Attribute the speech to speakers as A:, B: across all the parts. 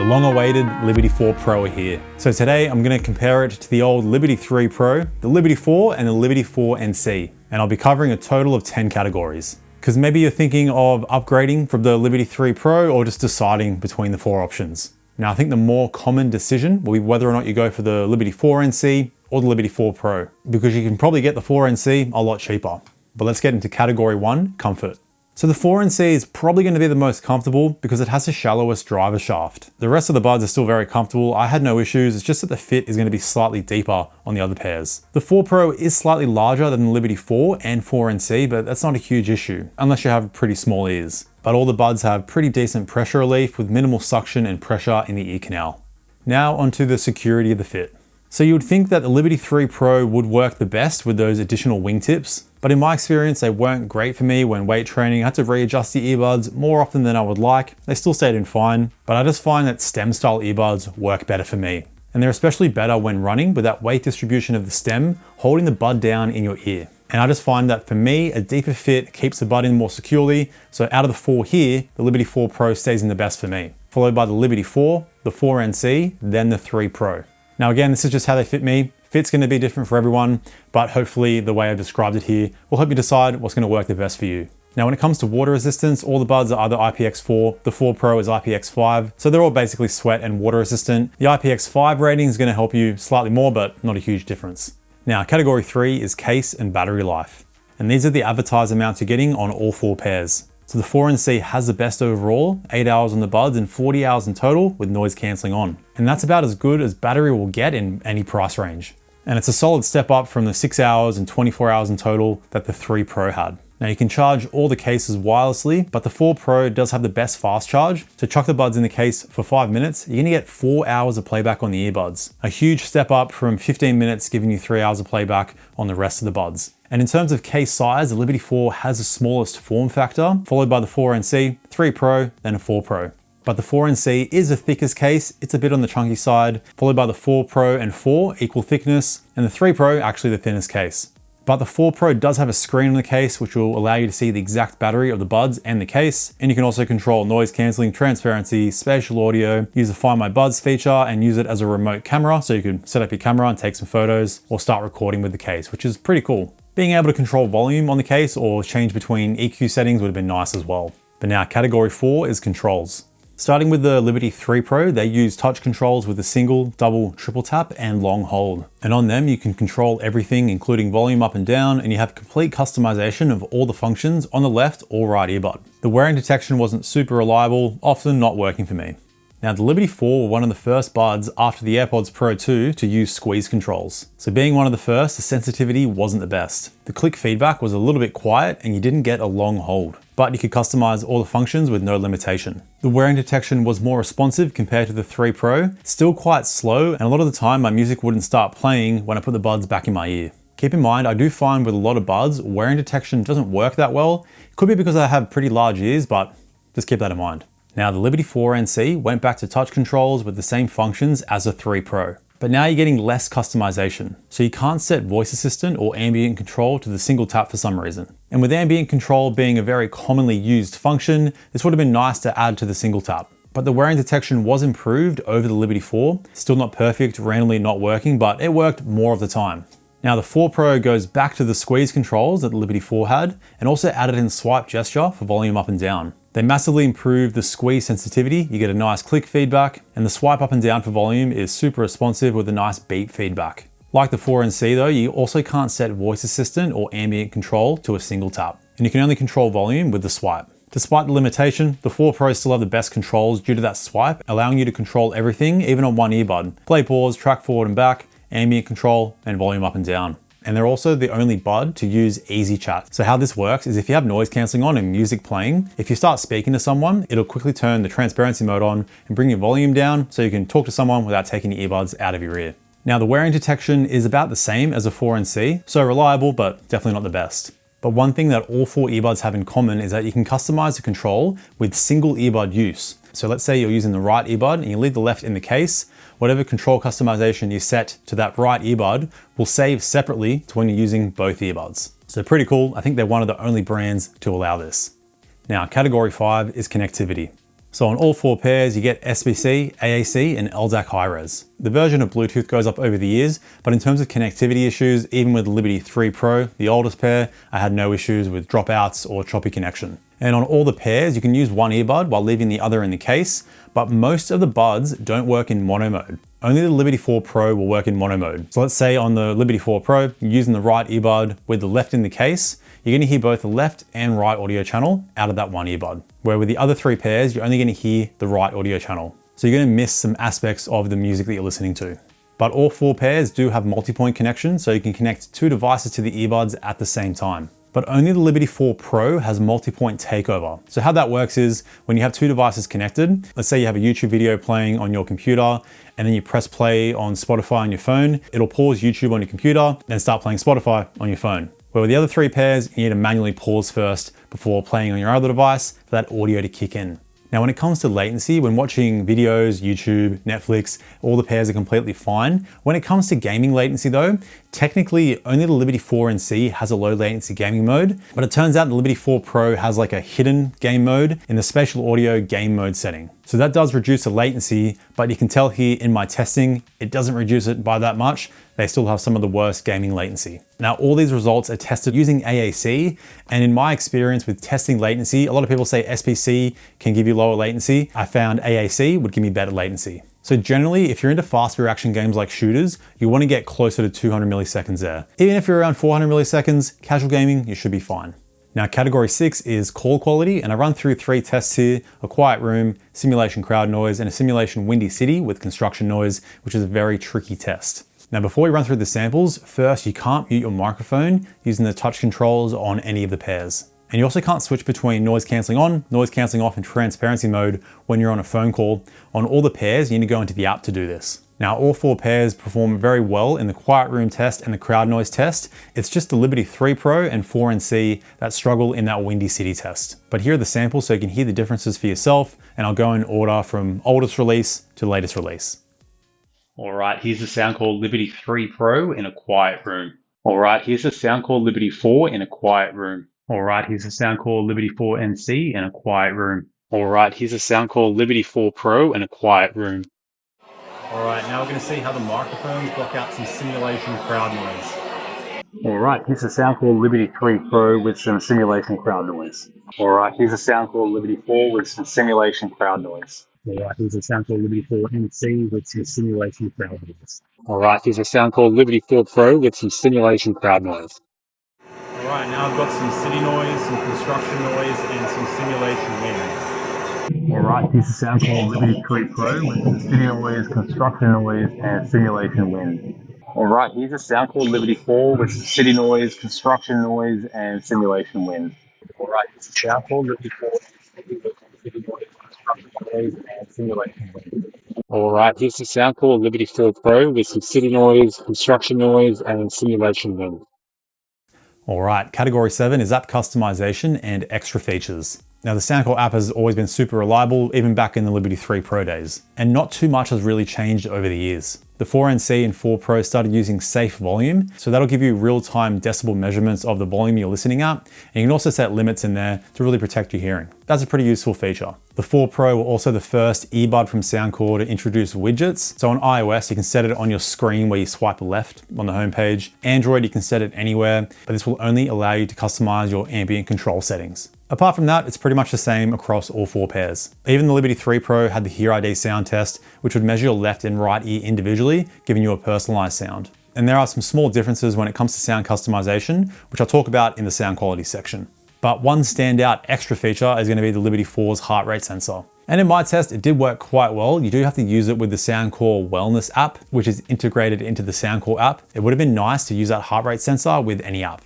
A: long-awaited Liberty 4 Pro are here. So today I'm going to compare it to the old Liberty 3 Pro, the Liberty 4 and the Liberty 4 NC. And I'll be covering a total of 10 categories. Because maybe you're thinking of upgrading from the Liberty 3 Pro or just deciding between the 4 options. Now I think the more common decision will be whether or not you go for the Liberty 4 NC or the Liberty 4 Pro, because you can probably get the 4 NC a lot cheaper. But let's get into category 1, comfort. So the 4 NC is probably going to be the most comfortable because it has the shallowest driver shaft. The rest of the buds are still very comfortable. I had no issues. It's just that the fit is going to be slightly deeper on the other pairs. The 4 Pro is slightly larger than the Liberty 4 and 4 NC, but that's not a huge issue unless you have pretty small ears. But all the buds have pretty decent pressure relief with minimal suction and pressure in the ear canal. Now onto the security of the fit. So you would think that the Liberty 3 Pro would work the best with those additional wingtips, but in my experience, they weren't great for me when weight training. I had to readjust the earbuds more often than I would like. They still stayed in fine, but I just find that stem style earbuds work better for me. And they're especially better when running with that weight distribution of the stem, holding the bud down in your ear. And I just find that for me, a deeper fit keeps the bud in more securely. So out of the 4 here, the Liberty 4 Pro stays in the best for me, followed by the Liberty 4, the 4 NC, then the 3 Pro. Now again, this is just how they fit me. Fit's going to be different for everyone, but hopefully the way I've described it here will help you decide what's going to work the best for you. Now when it comes to water resistance, all the buds are either IPX4, the 4 Pro is IPX5, so they're all basically sweat and water resistant. The IPX5 rating is going to help you slightly more, but not a huge difference. Now category 3 is case and battery life. And these are the advertised amounts you're getting on all 4 pairs. So the 4 NC has the best overall, 8 hours on the buds and 40 hours in total with noise cancelling on. And that's about as good as battery will get in any price range. And it's a solid step up from the 6 hours and 24 hours in total that the 3 Pro had. Now you can charge all the cases wirelessly, but the 4 Pro does have the best fast charge. So chuck the buds in the case for 5 minutes, you're gonna get 4 hours of playback on the earbuds. A huge step up from 15 minutes giving you 3 hours of playback on the rest of the buds. And in terms of case size, the Liberty 4 has the smallest form factor, followed by the 4 NC, 3 Pro, then a 4 Pro. But the 4 NC is the thickest case, it's a bit on the chunky side, followed by the 4 Pro and 4, equal thickness, and the 3 Pro actually the thinnest case. But the 4 Pro does have a screen on the case which will allow you to see the exact battery of the buds and the case, and you can also control noise cancelling, transparency, spatial audio, use the Find My Buds feature and use it as a remote camera, so you can set up your camera and take some photos or start recording with the case, which is pretty cool. Being able to control volume on the case or change between EQ settings would have been nice as well. But now category 4 is controls. Starting with the Liberty 3 Pro, they use touch controls with a single, double, triple tap and long hold. And on them you can control everything including volume up and down, and you have complete customization of all the functions on the left or right earbud. The wearing detection wasn't super reliable, often not working for me. Now the Liberty 4 were one of the first buds after the AirPods Pro 2 to use squeeze controls. So being one of the first, the sensitivity wasn't the best. The click feedback was a little bit quiet and you didn't get a long hold, but you could customize all the functions with no limitation. The wearing detection was more responsive compared to the 3 Pro, still quite slow, and a lot of the time my music wouldn't start playing when I put the buds back in my ear. Keep in mind, I do find with a lot of buds, wearing detection doesn't work that well. It could be because I have pretty large ears, but just keep that in mind. Now the Liberty 4 NC went back to touch controls with the same functions as the 3 Pro. But now you're getting less customization. So you can't set voice assistant or ambient control to the single tap for some reason. And with ambient control being a very commonly used function, this would have been nice to add to the single tap. But the wearing detection was improved over the Liberty 4. Still not perfect, randomly not working, but it worked more of the time. Now the 4 Pro goes back to the squeeze controls that the Liberty 4 had, and also added in swipe gesture for volume up and down. They massively improved the squeeze sensitivity, you get a nice click feedback, and the swipe up and down for volume is super responsive with a nice beep feedback. Like the 4 NC though, you also can't set voice assistant or ambient control to a single tap, and you can only control volume with the swipe. Despite the limitation, the 4 Pro still have the best controls due to that swipe, allowing you to control everything even on one earbud. Play, pause, track forward and back, ambient control, and volume up and down. And they're also the only bud to use easy chat. So how this works is if you have noise cancelling on and music playing, if you start speaking to someone, it'll quickly turn the transparency mode on and bring your volume down so you can talk to someone without taking your earbuds out of your ear. Now the wearing detection is about the same as a 4 NC, so reliable, but definitely not the best. But one thing that all 4 earbuds have in common is that you can customize the control with single earbud use. So let's say you're using the right earbud and you leave the left in the case, whatever control customization you set to that right earbud will save separately to when you're using both earbuds. So pretty cool. I think they're one of the only brands to allow this. Now, category 5 is connectivity. So on all 4 pairs, you get SBC, AAC, and LDAC high res. The version of Bluetooth goes up over the years, but in terms of connectivity issues, even with the Liberty 3 Pro, the oldest pair, I had no issues with dropouts or choppy connection. And on all the pairs, you can use one earbud while leaving the other in the case, but most of the buds don't work in mono mode. Only the Liberty 4 Pro will work in mono mode. So let's say on the Liberty 4 Pro, you're using the right earbud with the left in the case, you're gonna hear both the left and right audio channel out of that one earbud. Where with the other 3 pairs, you're only gonna hear the right audio channel. So you're gonna miss some aspects of the music that you're listening to. But all 4 pairs do have multi-point connection, so you can connect 2 devices to the earbuds at the same time. But only the Liberty 4 Pro has multi-point takeover. So how that works is when you have 2 devices connected, let's say you have a YouTube video playing on your computer, and then you press play on Spotify on your phone, it'll pause YouTube on your computer, then start playing Spotify on your phone. Where with the other 3 pairs, you need to manually pause first before playing on your other device for that audio to kick in. Now, when it comes to latency, when watching videos, YouTube, Netflix, all the pairs are completely fine. When it comes to gaming latency though, technically only the Liberty 4 NC has a low latency gaming mode, but it turns out the Liberty 4 Pro has like a hidden game mode in the spatial audio game mode setting. So that does reduce the latency, but you can tell here in my testing, it doesn't reduce it by that much. They still have some of the worst gaming latency. Now, all these results are tested using AAC, and in my experience with testing latency, a lot of people say SBC can give you lower latency. I found AAC would give me better latency. So generally, if you're into fast reaction games like shooters, you want to get closer to 200 milliseconds there. Even if you're around 400 milliseconds, casual gaming, you should be fine. Now, category 6 is call quality, and I run through 3 tests here: a quiet room, simulation crowd noise, and a simulation windy city with construction noise, which is a very tricky test. Now, before we run through the samples, first, you can't mute your microphone using the touch controls on any of the pairs. And you also can't switch between noise cancelling on, noise cancelling off, and transparency mode when you're on a phone call. On all the pairs, you need to go into the app to do this. Now, all 4 pairs perform very well in the quiet room test and the crowd noise test. It's just the Liberty 3 Pro and 4 NC that struggle in that windy city test. But here are the samples so you can hear the differences for yourself, and I'll go in order from oldest release to latest release. All right, here's the Soundcore Liberty 3 Pro in a quiet room. All right, here's the Soundcore Liberty 4 in a quiet room. All right, here's the Soundcore Liberty 4 NC in a quiet room. All right, here's the Soundcore Liberty 4 Pro in a quiet room. All right, now we're going to see how the microphones block out some simulation crowd noise. All right, here's the Soundcore Liberty 3 Pro with some simulation crowd noise. All right, here's the Soundcore Liberty 4 with some simulation crowd noise. All right, here's a Soundcore Liberty 4 NC with some simulation crowd noise. All right, here's a Soundcore Liberty 4 Pro with some simulation crowd noise. All right, now I've got some city noise, some construction noise, and some simulation wind. All right, here's the Soundcore Liberty 3 Pro with some city noise, construction noise, and simulation wind. All right, here's a Soundcore Liberty 4 with some city noise, construction noise, and simulation wind. All right, here's a Soundcore Liberty 4 with city noise, construction noise, and simulation wind. All right, here's the Soundcore Liberty 4 Pro with some city noise, construction noise, and simulation wind. All right, category 7 is app customization and extra features. Now, the Soundcore app has always been super reliable, even back in the Liberty 3 Pro days, and not too much has really changed over the years. The 4NC and 4 Pro started using safe volume, so that'll give you real-time decibel measurements of the volume you're listening at, and you can also set limits in there to really protect your hearing. That's a pretty useful feature. The 4 Pro were also the first earbud from Soundcore to introduce widgets. So on iOS, you can set it on your screen where you swipe left on the homepage. Android, you can set it anywhere, but this will only allow you to customize your ambient control settings. Apart from that, it's pretty much the same across all 4 pairs. Even the Liberty 3 Pro had the Hear ID sound test, which would measure your left and right ear individually, giving you a personalized sound. And there are some small differences when it comes to sound customization, which I'll talk about in the sound quality section. But one standout extra feature is going to be the Liberty 4's heart rate sensor. And in my test, it did work quite well. You do have to use it with the Soundcore Wellness app, which is integrated into the Soundcore app. It would have been nice to use that heart rate sensor with any app.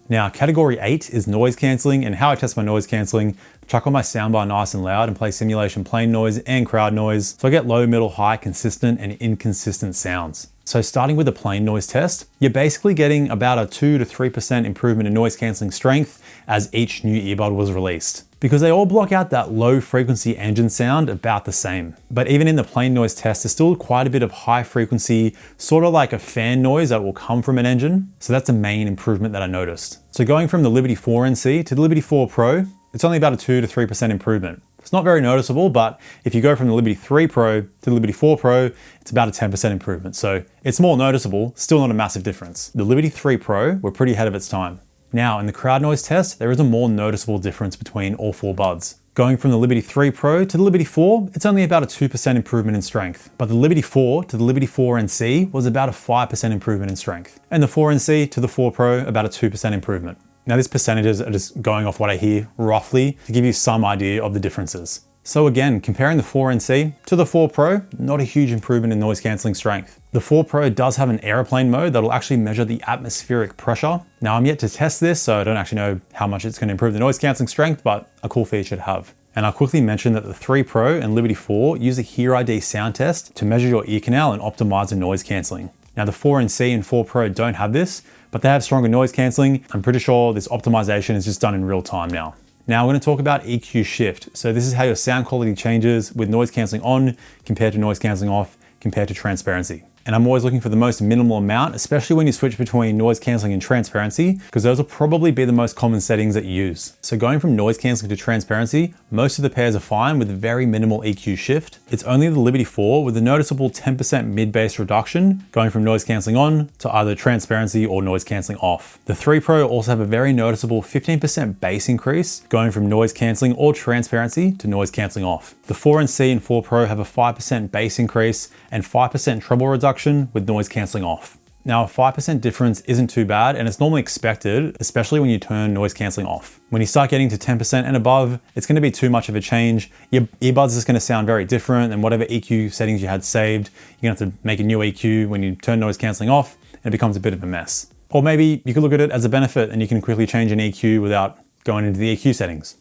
A: Now, category 8 is noise cancelling, and how I test my noise cancelling: chuck on my soundbar nice and loud and play simulation plain noise and crowd noise, so I get low, middle, high, consistent, and inconsistent sounds. So starting with the plain noise test, you're basically getting about a 2 to 3% improvement in noise cancelling strength as each new earbud was released, because they all block out that low frequency engine sound about the same. But even in the plain noise test, there's still quite a bit of high frequency, sort of like a fan noise that will come from an engine. So that's the main improvement that I noticed. So going from the Liberty 4 NC to the Liberty 4 Pro, it's only about a 2 to 3% improvement. It's not very noticeable, but if you go from the Liberty 3 Pro to the Liberty 4 Pro, it's about a 10% improvement. So it's more noticeable, still not a massive difference. The Liberty 3 Pro were pretty ahead of its time. Now in the crowd noise test, there is a more noticeable difference between all four buds. Going from the Liberty 3 Pro to the Liberty 4, it's only about a 2% improvement in strength. But the Liberty 4 to the Liberty 4NC was about a 5% improvement in strength. And the 4NC to the 4 Pro, about a 2% improvement. Now these percentages are just going off what I hear roughly to give you some idea of the differences. So again, comparing the 4NC to the 4 Pro, not a huge improvement in noise cancelling strength. The 4 Pro does have an airplane mode that'll actually measure the atmospheric pressure. Now I'm yet to test this, so I don't actually know how much it's going to improve the noise cancelling strength, but a cool feature to have. And I'll quickly mention that the 3 Pro and Liberty 4 use a Hear ID sound test to measure your ear canal and optimize the noise cancelling. Now the 4NC and 4 Pro don't have this, but they have stronger noise cancelling. I'm pretty sure this optimization is just done in real time now. Now we're going to talk about EQ shift. So this is how your sound quality changes with noise cancelling on compared to noise cancelling off compared to transparency. And I'm always looking for the most minimal amount, especially when you switch between noise cancelling and transparency, because those will probably be the most common settings that you use. So going from noise cancelling to transparency, most of the pairs are fine with very minimal EQ shift. It's only the Liberty 4 with a noticeable 10% mid-bass reduction, going from noise cancelling on to either transparency or noise cancelling off. The 3 Pro also have a very noticeable 15% bass increase, going from noise cancelling or transparency to noise cancelling off. The 4NC and 4 Pro have a 5% bass increase and 5% treble reduction with noise cancelling off. Now a 5% difference isn't too bad, and it's normally expected, especially when you turn noise cancelling off. When you start getting to 10% and above, it's going to be too much of a change. Your earbuds is going to sound very different, and whatever EQ settings you had saved, you're going to have to make a new EQ when you turn noise cancelling off, and it becomes a bit of a mess. Or maybe you could look at it as a benefit and you can quickly change an EQ without going into the EQ settings.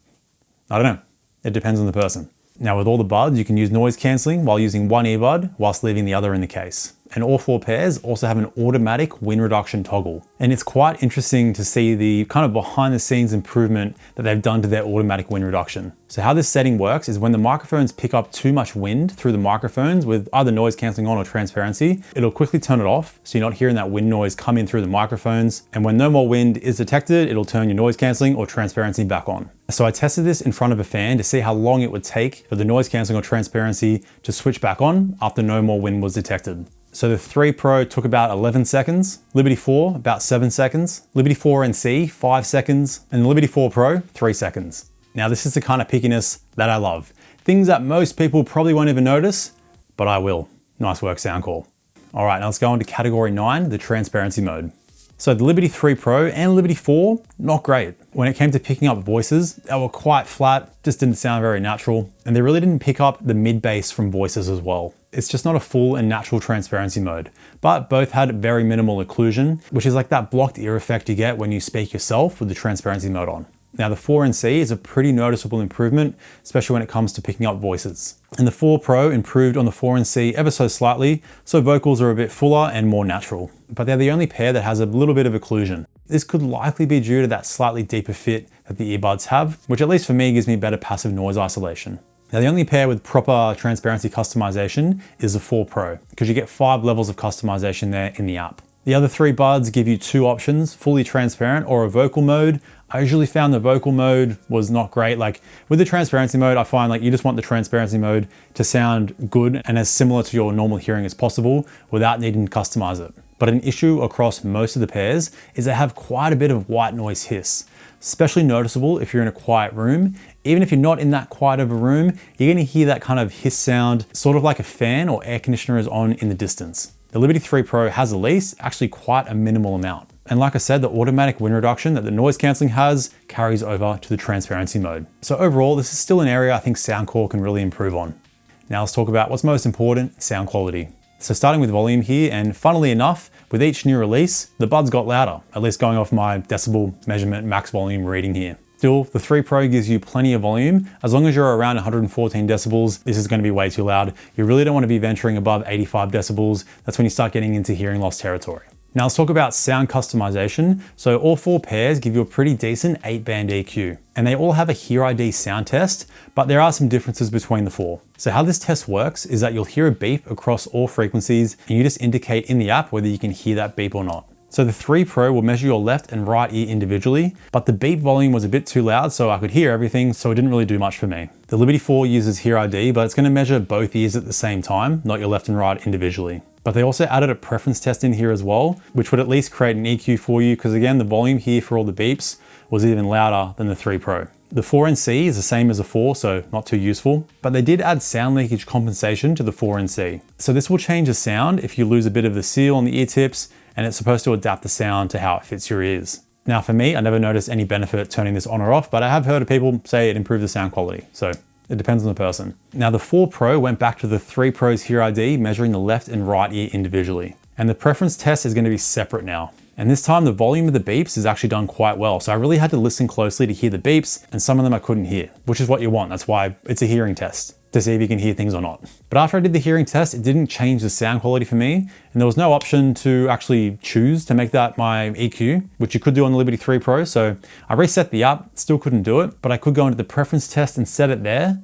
A: I don't know. It depends on the person. Now with all the buds, you can use noise cancelling while using one earbud whilst leaving the other in the case. And all four pairs also have an automatic wind reduction toggle. And it's quite interesting to see the kind of behind the scenes improvement that they've done to their automatic wind reduction. So how this setting works is when the microphones pick up too much wind through the microphones with either noise cancelling on or transparency, it'll quickly turn it off so you're not hearing that wind noise come in through the microphones. And when no more wind is detected, it'll turn your noise cancelling or transparency back on. So I tested this in front of a fan to see how long it would take for the noise cancelling or transparency to switch back on after no more wind was detected. So the 3 Pro took about 11 seconds, Liberty 4 about 7 seconds, Liberty 4NC 5 seconds, and the Liberty 4 Pro 3 seconds. Now this is the kind of pickiness that I love. Things that most people probably won't even notice, but I will. Nice work, Soundcore. All right, now let's go on to category 9, the transparency mode. So the Liberty 3 Pro and Liberty 4, not great. When it came to picking up voices, they were quite flat, just didn't sound very natural, and they really didn't pick up the mid-bass from voices as well. It's just not a full and natural transparency mode, but both had very minimal occlusion, which is like that blocked ear effect you get when you speak yourself with the transparency mode on. Now the 4NC is a pretty noticeable improvement, especially when it comes to picking up voices. And the 4 Pro improved on the 4NC ever so slightly, so vocals are a bit fuller and more natural. But they're the only pair that has a little bit of occlusion. This could likely be due to that slightly deeper fit that the earbuds have, which at least for me gives me better passive noise isolation. Now the only pair with proper transparency customization is the 4 Pro, because you get 5 levels of customization there in the app. The other 3 buds give you 2 options, fully transparent or a vocal mode. I usually found the vocal mode was not great. Like with the transparency mode, I find like you just want the transparency mode to sound good and as similar to your normal hearing as possible without needing to customize it. But an issue across most of the pairs is they have quite a bit of white noise hiss, especially noticeable if you're in a quiet room. Even if you're not in that quiet of a room, you're gonna hear that kind of hiss sound, sort of like a fan or air conditioner is on in the distance. The Liberty 3 Pro has at least actually quite a minimal amount. And like I said, the automatic wind reduction that the noise cancelling has carries over to the transparency mode. So overall, this is still an area I think Soundcore can really improve on. Now let's talk about what's most important, sound quality. So starting with volume here, and funnily enough, with each new release, the buds got louder, at least going off my decibel measurement max volume reading here. Still, the 3 Pro gives you plenty of volume. As long as you're around 114 decibels, this is going to be way too loud. You really don't want to be venturing above 85 decibels. That's when you start getting into hearing loss territory. Now let's talk about sound customization. So all 4 pairs give you a pretty decent 8-band EQ, and they all have a Hear ID sound test, but there are some differences between the 4. So how this test works is that you'll hear a beep across all frequencies, and you just indicate in the app whether you can hear that beep or not. So the 3 Pro will measure your left and right ear individually, but the beep volume was a bit too loud so I could hear everything, so it didn't really do much for me. The Liberty 4 uses Hear ID, but it's going to measure both ears at the same time, not your left and right individually. But they also added a preference test in here as well, which would at least create an EQ for you, because again, the volume here for all the beeps was even louder than the 3 Pro. The 4NC is the same as the 4, so not too useful, but they did add sound leakage compensation to the 4NC. So this will change the sound if you lose a bit of the seal on the ear tips, and it's supposed to adapt the sound to how it fits your ears. Now for me, I never noticed any benefit turning this on or off, but I have heard of people say it improved the sound quality, so it depends on the person. Now the 4 Pro went back to the 3 Pro's Hear ID, measuring the left and right ear individually. And the preference test is going to be separate now. And this time the volume of the beeps is actually done quite well. So I really had to listen closely to hear the beeps, and some of them I couldn't hear, which is what you want. That's why it's a hearing test, to see if you can hear things or not. But after I did the hearing test, it didn't change the sound quality for me. And there was no option to actually choose to make that my EQ, which you could do on the Liberty 3 Pro. So I reset the app, still couldn't do it, but I could go into the preference test and set it there.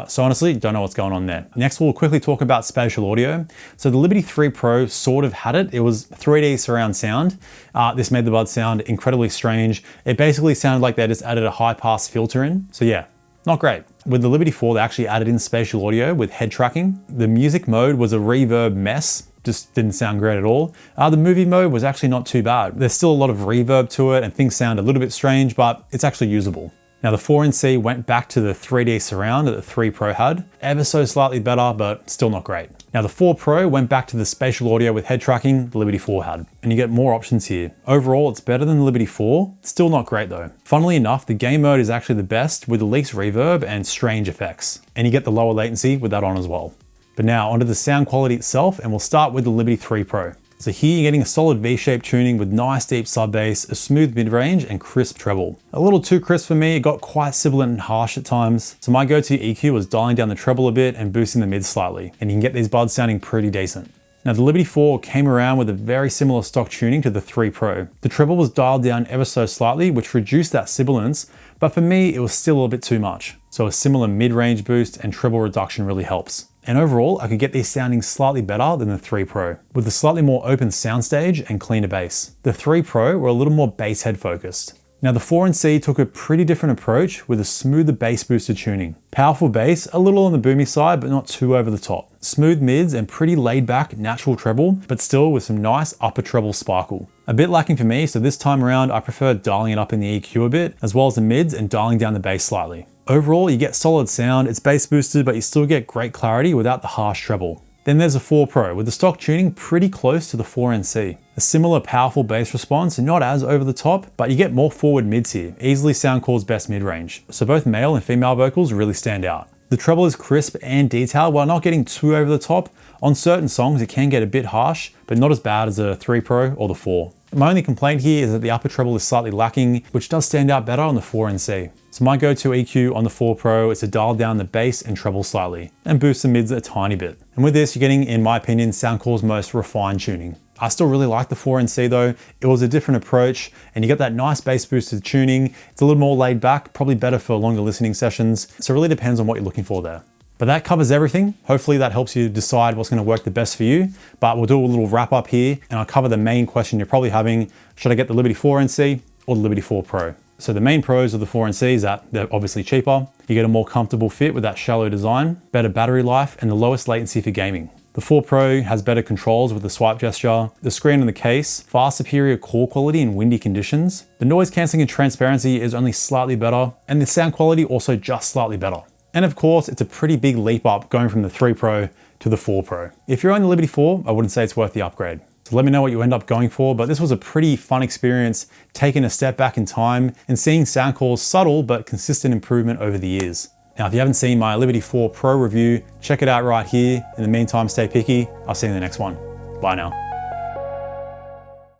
A: So honestly, don't know what's going on there. Next, we'll quickly talk about spatial audio. So the Liberty 3 Pro sort of had it. It was 3D surround sound. This made the buds sound incredibly strange. It basically sounded like they just added a high pass filter in. So yeah, not great. With the Liberty 4, they actually added in spatial audio with head tracking. The music mode was a reverb mess. Just didn't sound great at all. The movie mode was actually not too bad. There's still a lot of reverb to it and things sound a little bit strange, but it's actually usable. Now the 4NC went back to the 3D surround that the 3 Pro had, ever so slightly better, but still not great. Now the 4 Pro went back to the spatial audio with head tracking the Liberty 4 had, and you get more options here. Overall, it's better than the Liberty 4, still not great though. Funnily enough, the game mode is actually the best with the least reverb and strange effects, and you get the lower latency with that on as well. But now onto the sound quality itself, and we'll start with the Liberty 3 Pro. So here you're getting a solid V-shaped tuning with nice deep sub bass, a smooth mid-range, and crisp treble. A little too crisp for me, it got quite sibilant and harsh at times. So my go-to EQ was dialing down the treble a bit and boosting the mids slightly, and you can get these buds sounding pretty decent. Now the Liberty 4 came around with a very similar stock tuning to the 3 Pro. The treble was dialed down ever so slightly, which reduced that sibilance, but for me it was still a little bit too much. So a similar mid-range boost and treble reduction really helps. And overall, I could get these sounding slightly better than the 3 Pro, with a slightly more open soundstage and cleaner bass. The 3 Pro were a little more bass head focused. Now the 4NC took a pretty different approach with a smoother bass boosted tuning. Powerful bass, a little on the boomy side, but not too over the top. Smooth mids and pretty laid back natural treble, but still with some nice upper treble sparkle. A bit lacking for me, so this time around I preferred dialing it up in the EQ a bit, as well as the mids and dialing down the bass slightly. Overall, you get solid sound, it's bass boosted, but you still get great clarity without the harsh treble. Then there's the 4 Pro, with the stock tuning pretty close to the 4NC. A similar powerful bass response, and not as over the top, but you get more forward mids here, easily Soundcore's best mid-range. So both male and female vocals really stand out. The treble is crisp and detailed while not getting too over the top. On certain songs it can get a bit harsh, but not as bad as the 3 Pro or the 4. My only complaint here is that the upper treble is slightly lacking, which does stand out better on the 4NC. So my go-to EQ on the 4 Pro is to dial down the bass and treble slightly, and boost the mids a tiny bit. And with this, you're getting, in my opinion, Soundcore's most refined tuning. I still really like the 4NC though. It was a different approach, and you get that nice bass boosted tuning. It's a little more laid back, probably better for longer listening sessions. So it really depends on what you're looking for there. But that covers everything. Hopefully that helps you decide what's gonna work the best for you. But we'll do a little wrap up here, and I'll cover the main question you're probably having. Should I get the Liberty 4NC or the Liberty 4 Pro? So the main pros of the 4NC is that they're obviously cheaper. You get a more comfortable fit with that shallow design, better battery life, and the lowest latency for gaming. The 4 Pro has better controls with the swipe gesture, the screen on the case, far superior call quality in windy conditions. The noise cancelling and transparency is only slightly better, and the sound quality also just slightly better. And of course, it's a pretty big leap up going from the 3 Pro to the 4 Pro. If you're on the Liberty 4, I wouldn't say it's worth the upgrade. So let me know what you end up going for, but this was a pretty fun experience, taking a step back in time and seeing Soundcore's subtle but consistent improvement over the years. Now, if you haven't seen my Liberty 4 Pro review, check it out right here. In the meantime, stay picky. I'll see you in the next one. Bye now.